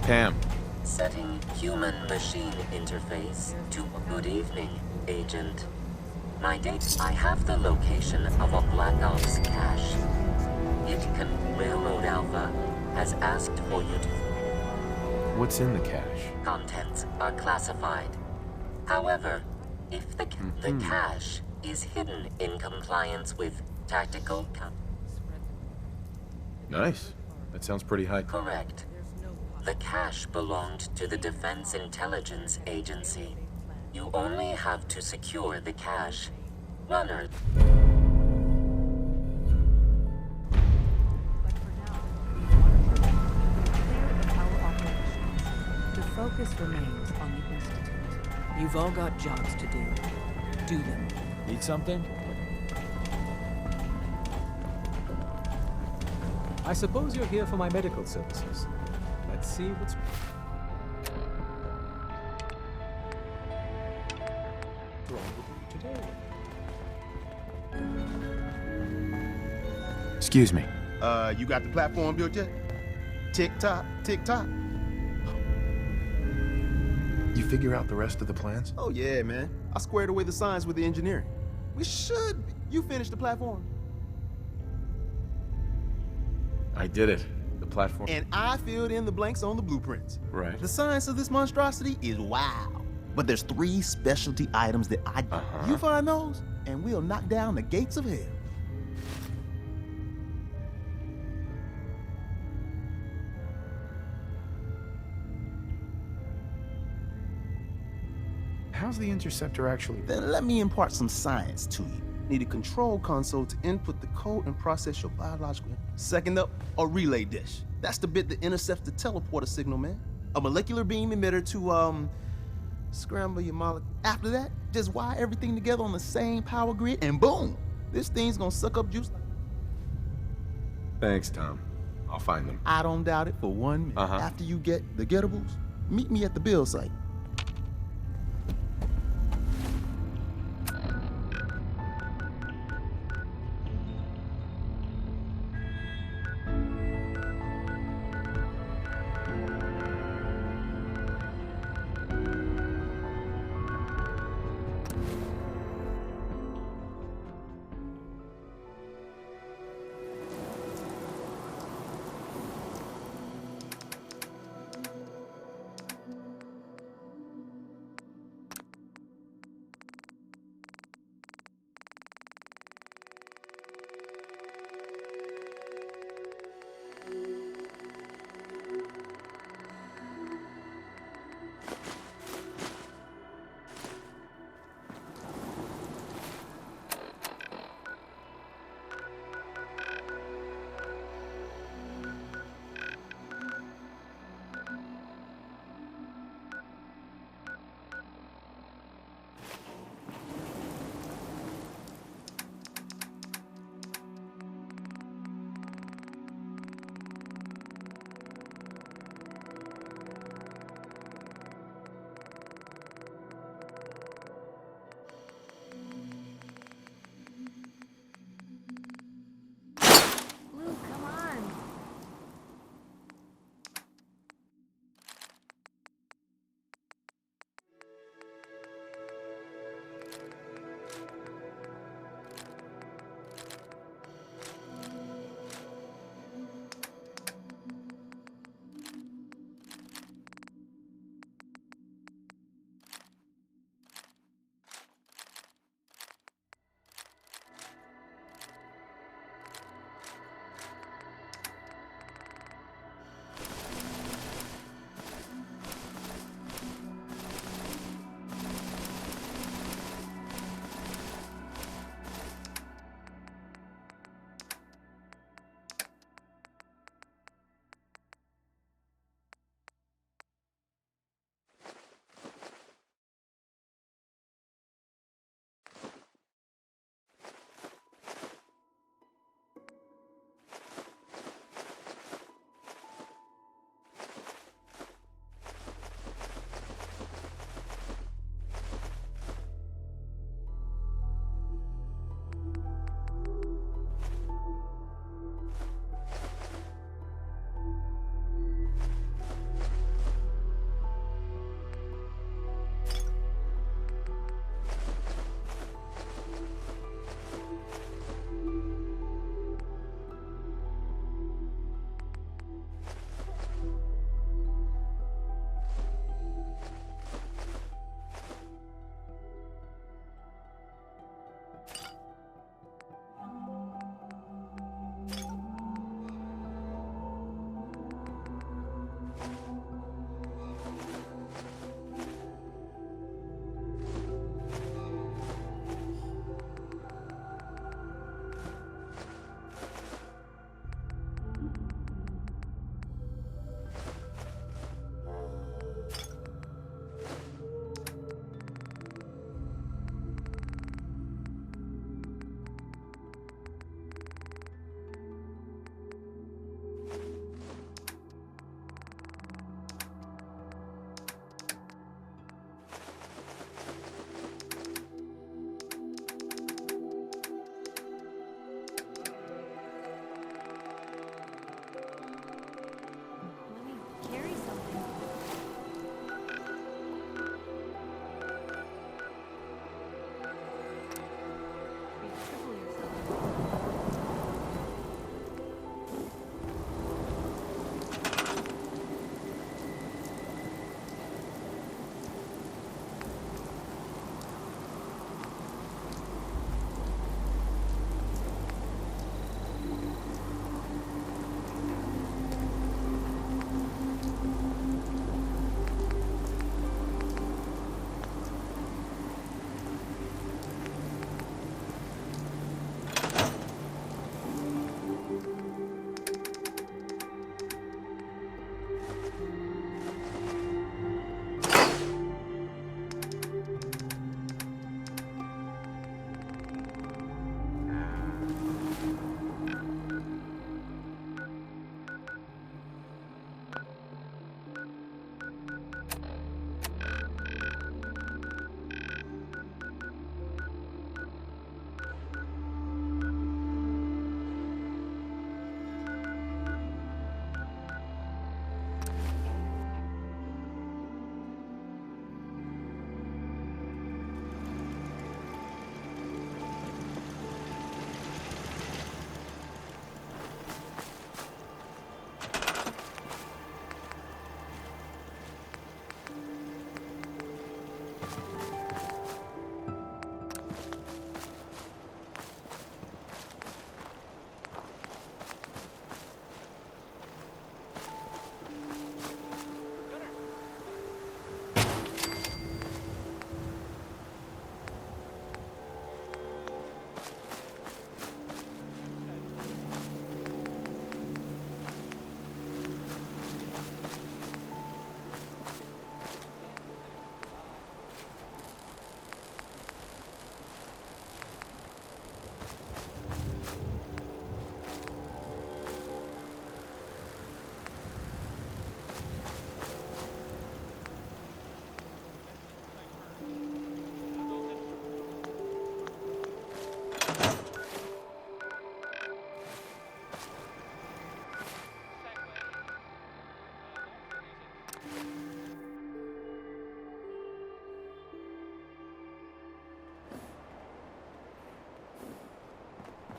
Cam. Setting human-machine interface to good evening, Agent. My date, I have the location of a Black Ops cache. Railroad Alpha has asked for you to... What's in the cache? Contents are classified. However, if the cache is hidden in compliance with tactical... Nice. That sounds pretty high. Correct. The cache belonged to the Defense Intelligence Agency. You only have to secure the cache. Runner. The focus remains on the Institute. You've all got jobs to do. Do them. Need something? I suppose you're here for my medical services. Let's see what's... wrong with you today. Excuse me. You got the platform built yet? Tick-tock, tick-tock. You figure out the rest of the plans? Oh yeah, man. I squared away the science with the engineering. We should. You finished the platform. I did it. The platform. And I filled in the blanks on the blueprints. Right. The science of this monstrosity is wow. But there's 3 specialty items that I... You find those, and we'll knock down the gates of hell. How's the interceptor actually? Then let me impart some science to you. Need a control console to input the code and process your biological... Second up, a relay dish. That's the bit that intercepts the teleporter signal, man. A molecular beam emitter to, scramble your molecule. After that, just wire everything together on the same power grid, and boom! This thing's gonna suck up juice. Thanks, Tom. I'll find them. I don't doubt it for 1 minute. After you get the gettables, meet me at the build site.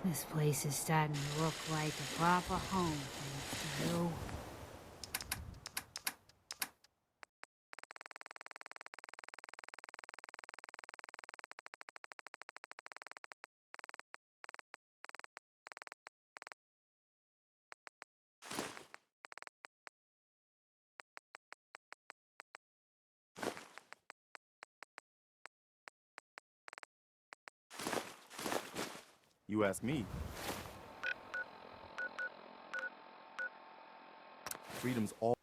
This place is starting to look like a proper home, thanks to you. You ask me. Freedom's all.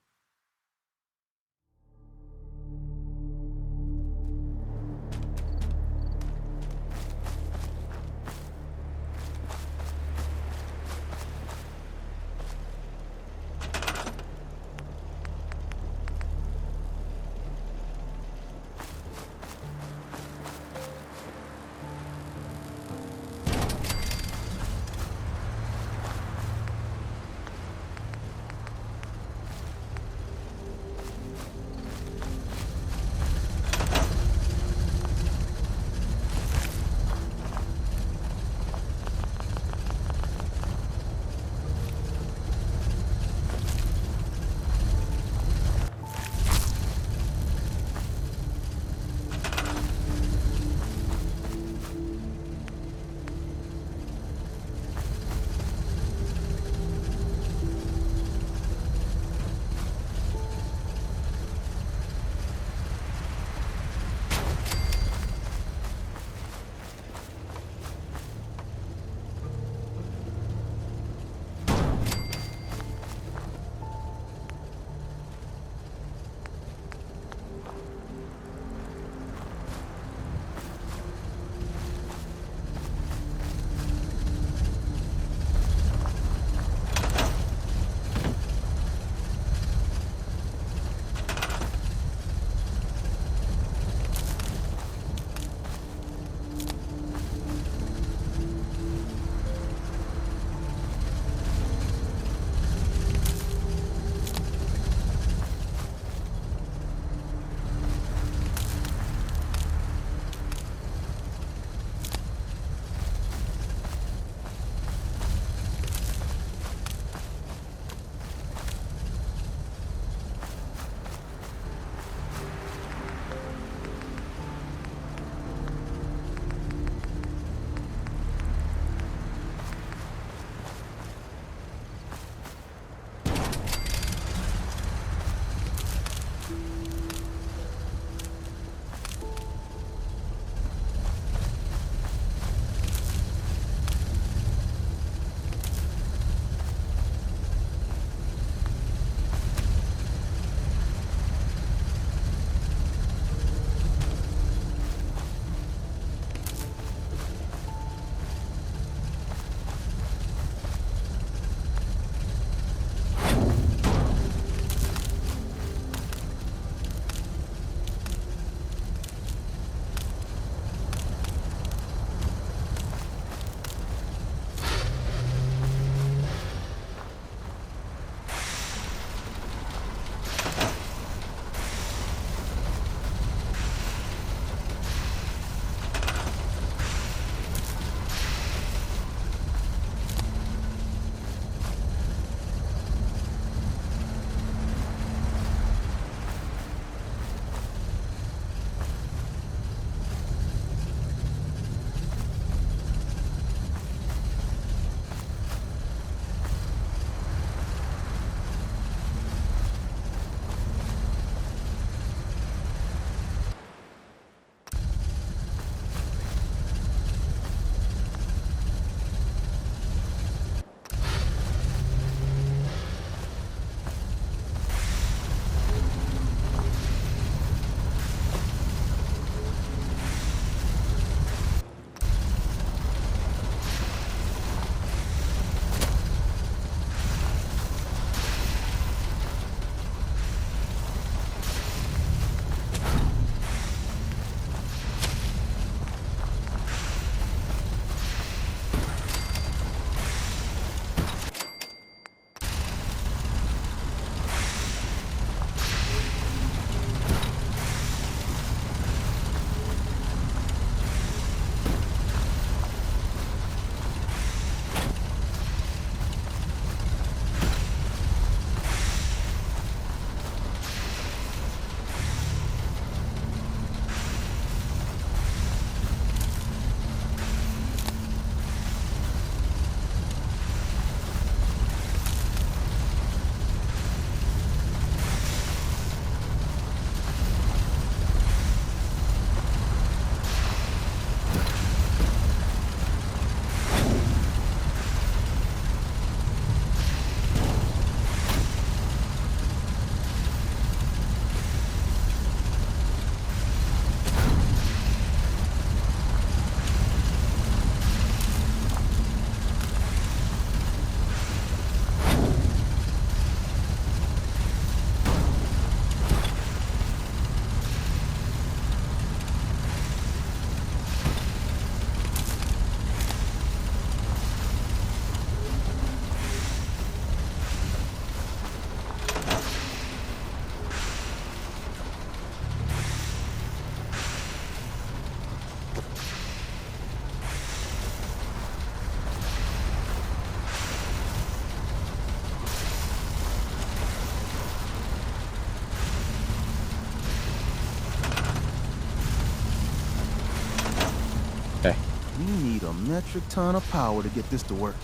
Hey. We need a metric ton of power to get this to work.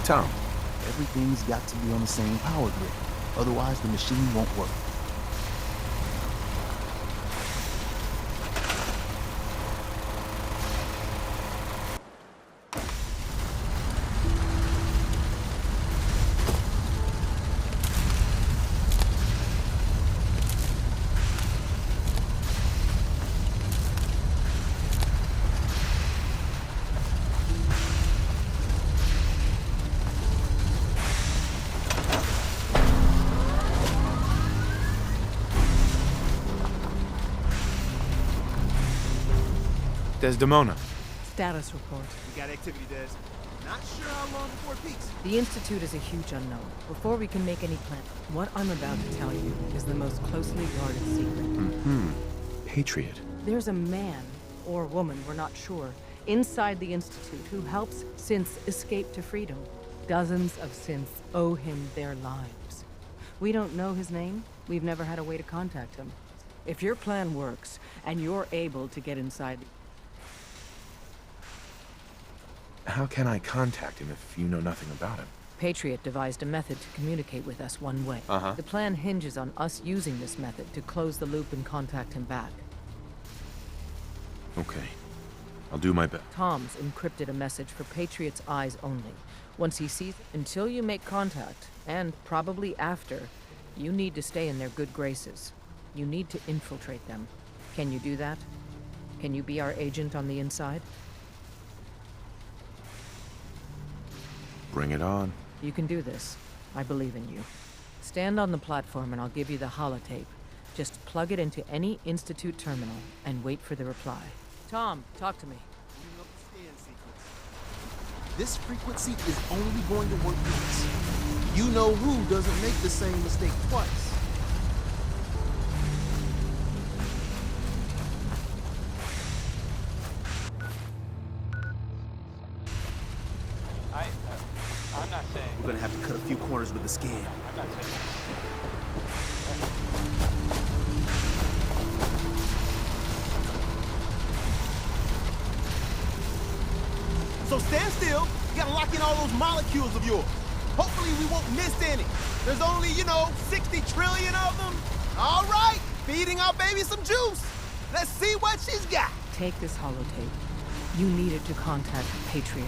Tom, Everything's got to be on the same power grid. Otherwise, the machine won't work. Desdemona. Status report. We got activity, Des. Not sure how long before it peaks. The Institute is a huge unknown. Before we can make any plan, what I'm about to tell you is the most closely guarded secret. Patriot. There's a man, or woman, we're not sure, inside the Institute who helps synths escape to freedom. Dozens of synths owe him their lives. We don't know his name. We've never had a way to contact him. If your plan works, and you're able to get inside... How can I contact him if you know nothing about him? Patriot devised a method to communicate with us one way. Uh-huh. The plan hinges on us using this method to close the loop and contact him back. Okay. I'll do my best. Tom's encrypted a message for Patriot's eyes only. Once he sees it, until you make contact, and probably after, you need to stay in their good graces. You need to infiltrate them. Can you do that? Can you be our agent on the inside? Bring it on. You can do this. I believe in you. Stand on the platform and I'll give you the holotape. Just plug it into any Institute terminal and wait for the reply. Tom, talk to me. This frequency is only going to work once. You know who doesn't make the same mistake twice. I'm not saying. We're gonna have to cut a few corners with the scan. I'm not saying. So stand still. You gotta lock in all those molecules of yours. Hopefully we won't miss any. There's only, 60 trillion of them. All right, feeding our baby some juice. Let's see what she's got. Take this holotape. You need it to contact Patriot.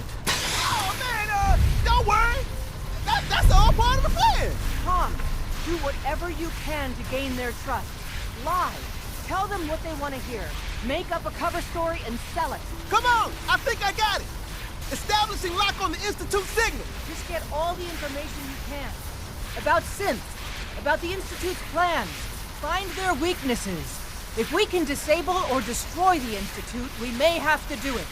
Oh, man, don't worry. That's all part of the plan. Tom, do whatever you can to gain their trust. Lie. Tell them what they want to hear. Make up a cover story and sell it. Come on, I think I got it. Establishing lock on the Institute signal. Just get all the information you can. About synths. About the Institute's plans. Find their weaknesses. If we can disable or destroy the Institute, we may have to do it.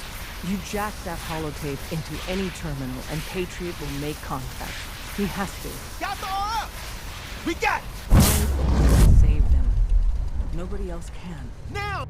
You jack that holotape into any terminal and Patriot will make contact. He has to. Got the up. We got it. Save them. Nobody else can. Now.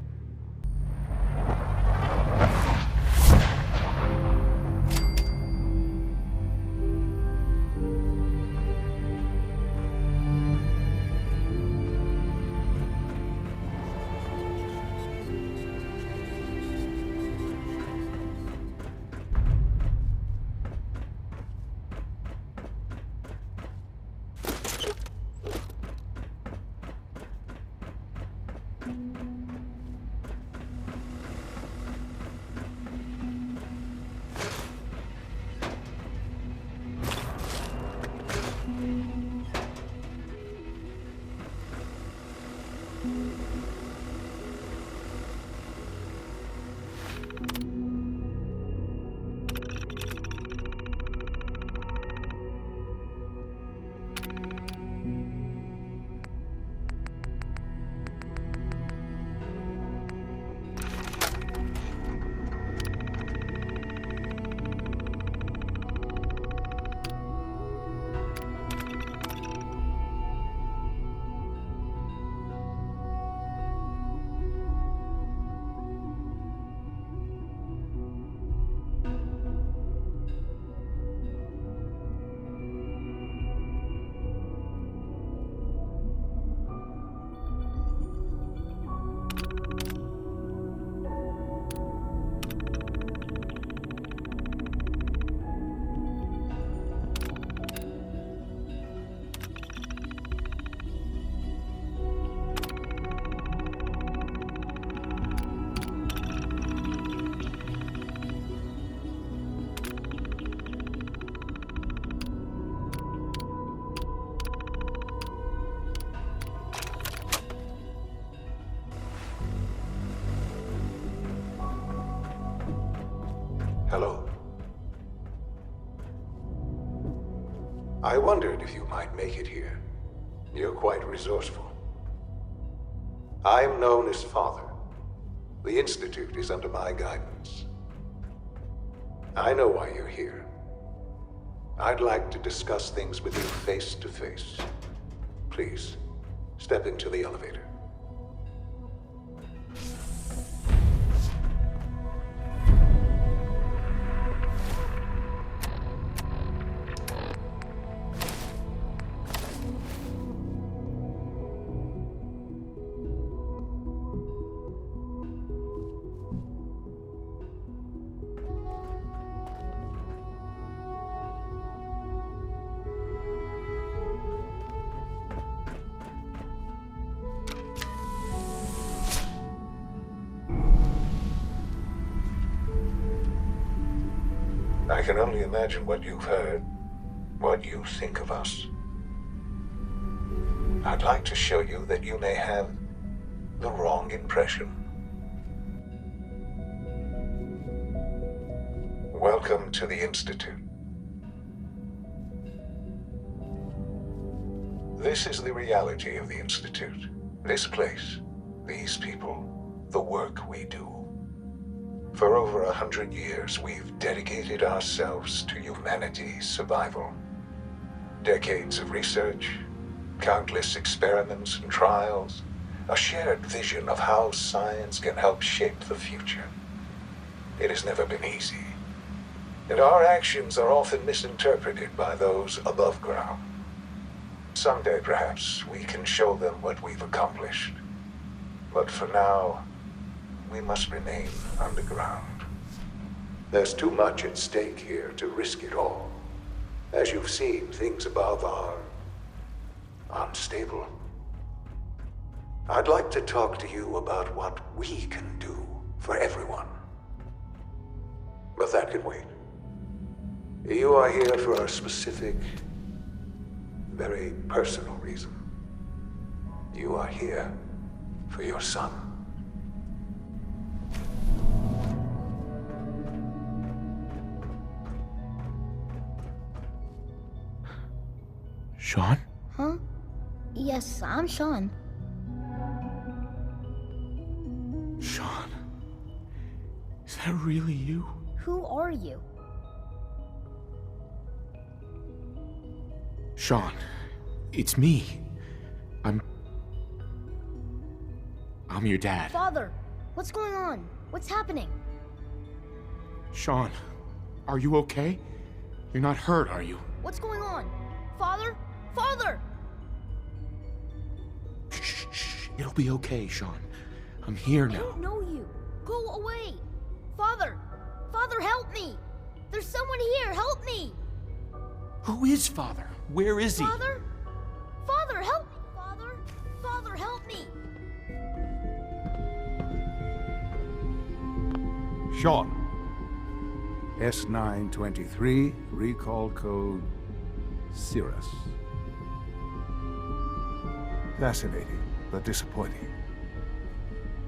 I wondered if you might make it here. You're quite resourceful. I'm known as Father. The Institute is under my guidance. I know why you're here. I'd like to discuss things with you face to face. Please, step into the elevator. I can only imagine what you've heard, what you think of us. I'd like to show you that you may have the wrong impression. Welcome to the Institute. This is the reality of the Institute. This place, these people, the work we do. For over 100 years, we've dedicated ourselves to humanity's survival. Decades of research, countless experiments and trials, a shared vision of how science can help shape the future. It has never been easy, and our actions are often misinterpreted by those above ground. Someday, perhaps, we can show them what we've accomplished. But for now, we must remain underground. There's too much at stake here to risk it all. As you've seen, things above are unstable. I'd like to talk to you about what we can do for everyone. But that can wait. You are here for a specific, very personal reason. You are here for your son. Sean? Huh? Yes, I'm Sean. Sean? Is that really you? Who are you? Sean, it's me. I'm your dad. Father, what's going on? What's happening? Sean, are you okay? You're not hurt, are you? What's going on? Father? Father! Shh. It'll be okay, Sean. I'm here I now. don't know you. Go away. Father! Father, help me! There's someone here, help me! Who is Father? Where is he? Father? Father, help me! Father? Father, help me! Sean. S923, recall code Cirrus. Fascinating, but disappointing.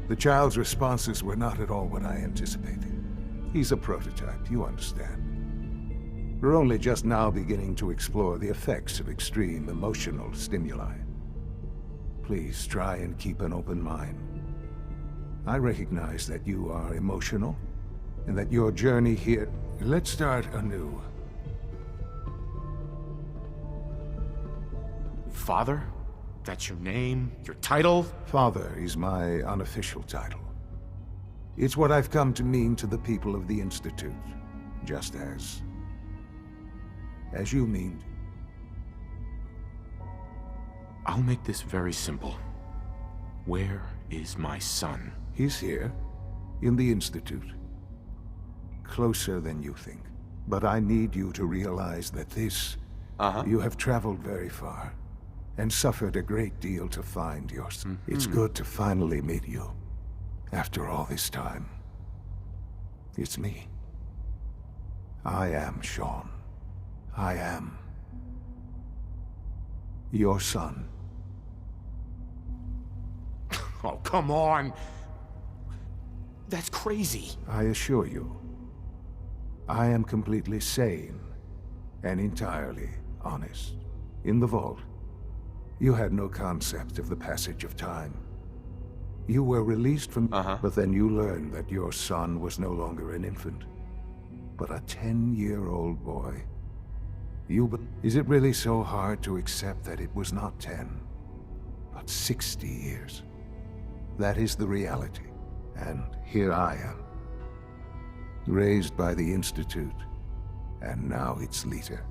The child's responses were not at all what I anticipated. He's a prototype, you understand. We're only just now beginning to explore the effects of extreme emotional stimuli. Please try and keep an open mind. I recognize that you are emotional, and that your journey here... Let's start anew. Father? That's your name? Your title? Father is my unofficial title. It's what I've come to mean to the people of the Institute, just as you mean. I'll make this very simple. Where is my son? He's here, in the Institute. Closer than you think. But I need you to realize that this... You have traveled very far, and suffered a great deal to find your son. It's good to finally meet you, after all this time. It's me. I am Sean. I am your son. Oh, come on! That's crazy. I assure you, I am completely sane and entirely honest. In the vault, you had no concept of the passage of time. You were released from... But then you learned that your son was no longer an infant, but a 10-year-old boy. Is it really so hard to accept that it was not 10, but 60 years? That is the reality. And here I am, raised by the Institute, and now its leader.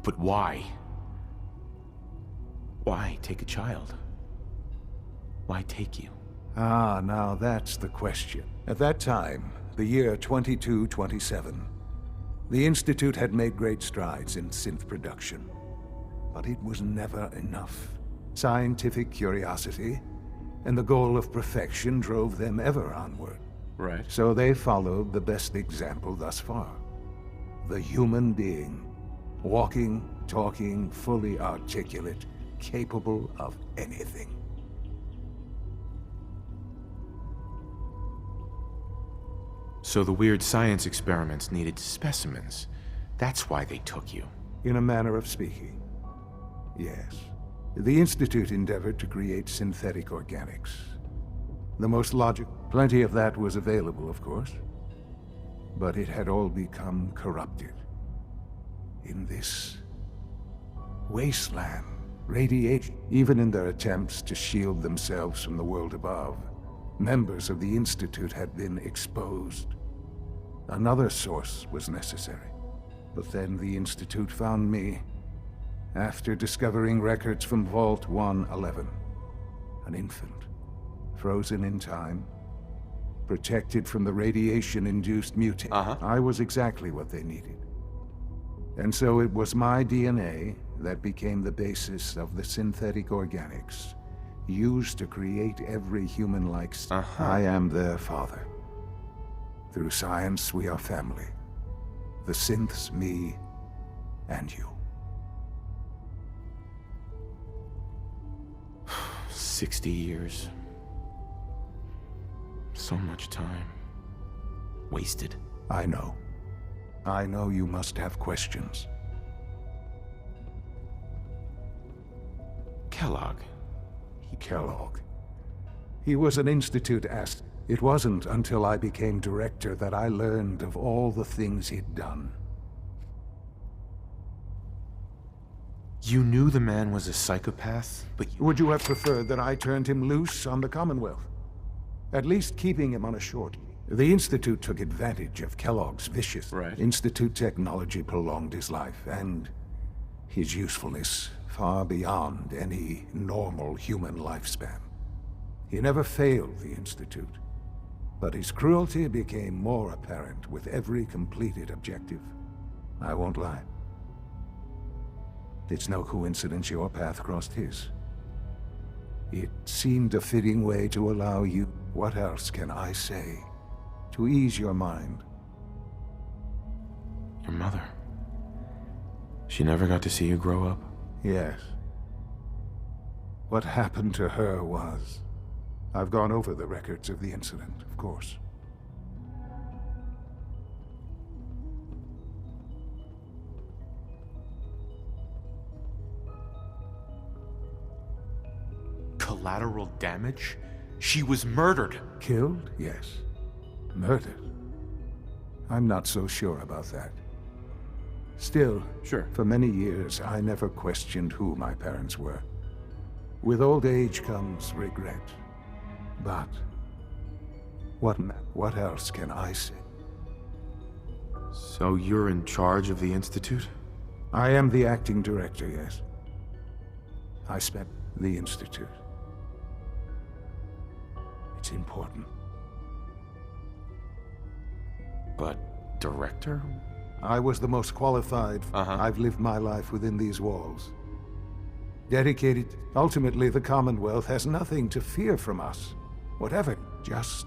But why? Why take a child? Why take you? Ah, now that's the question. At that time, the year 2227, the Institute had made great strides in synth production. But it was never enough. Scientific curiosity and the goal of perfection drove them ever onward. Right. So they followed the best example thus far. The human being. Walking, talking, fully articulate, capable of anything. So the weird science experiments needed specimens. That's why they took you. In a manner of speaking, yes. The Institute endeavored to create synthetic organics. The most logical. Plenty of that was available, of course. But it had all become corrupted. In this wasteland, radiation, even in their attempts to shield themselves from the world above, members of the Institute had been exposed. Another source was necessary. But then the Institute found me after discovering records from Vault 111. An infant, frozen in time, protected from the radiation-induced mutation. I was exactly what they needed. And so it was my DNA that became the basis of the synthetic organics used to create every human-like... I am their father. Through science, we are family. The synths, me, and you. 60 years. So much time. Wasted. I know. I know you must have questions. Kellogg. Kellogg. He was an Institute asset. It wasn't until I became director that I learned of all the things he'd done. You knew the man was a psychopath, but... Would you have preferred that I turned him loose on the Commonwealth? At least keeping him on a short... The Institute took advantage of Kellogg's vicious... Institute technology prolonged his life, and his usefulness far beyond any normal human lifespan. He never failed the Institute, but his cruelty became more apparent with every completed objective. I won't lie. It's no coincidence your path crossed his. It seemed a fitting way to allow you... What else can I say? To ease your mind. Your mother. She never got to see you grow up? Yes. What happened to her was... I've gone over the records of the incident, of course. Collateral damage? She was murdered. Killed? Yes. Murdered? I'm not so sure about that. Still, for many years, I never questioned who my parents were. With old age comes regret. But what else can I say? So you're in charge of the Institute? I am the acting director, yes. I spent the Institute. It's important. But director? I was the most qualified. I've lived my life within these walls. Dedicated. Ultimately, the Commonwealth has nothing to fear from us. Whatever. Just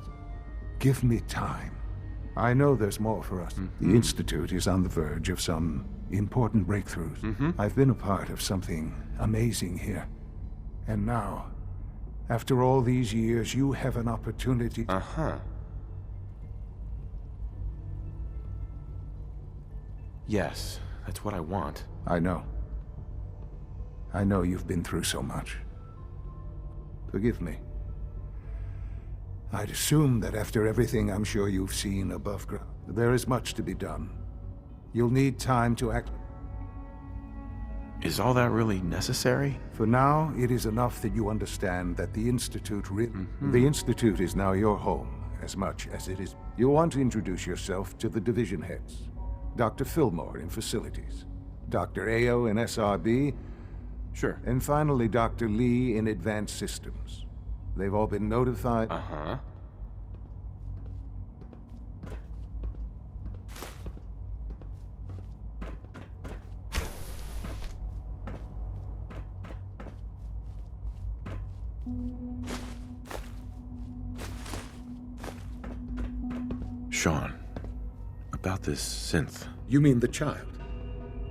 give me time. I know there's more for us. The Institute is on the verge of some important breakthroughs. I've been a part of something amazing here. And now, after all these years, you have an opportunity... Yes, that's what I want. I know. I know you've been through so much. Forgive me. I'd assume that after everything I'm sure you've seen above ground, there is much to be done. You'll need time to act. Is all that really necessary? For now, it is enough that you understand that the Institute The Institute is now your home, as much as it is. You'll want to introduce yourself to the division heads. Dr. Fillmore in Facilities, Dr. Ayo in SRB, Sure. and finally Dr. Lee in Advanced Systems. They've all been notified. Uh-huh. Sean, about this synth. You mean the child?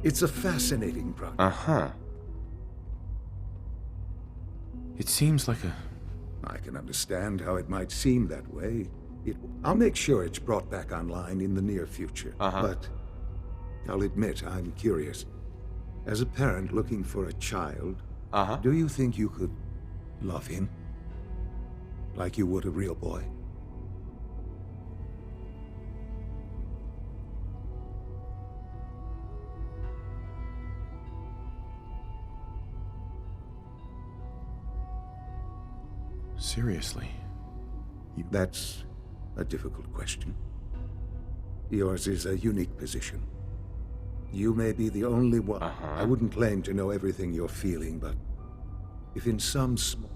It's a fascinating project. Uh-huh. It seems like a... I can understand how it might seem that way. I'll make sure it's brought back online in the near future. Uh-huh. But I'll admit I'm curious. As a parent looking for a child, Uh-huh. do you think you could love him? Like you would a real boy? Seriously. That's a difficult question. Yours is a unique position. You may be the only one. Uh-huh. I wouldn't claim to know everything you're feeling, but if in some small...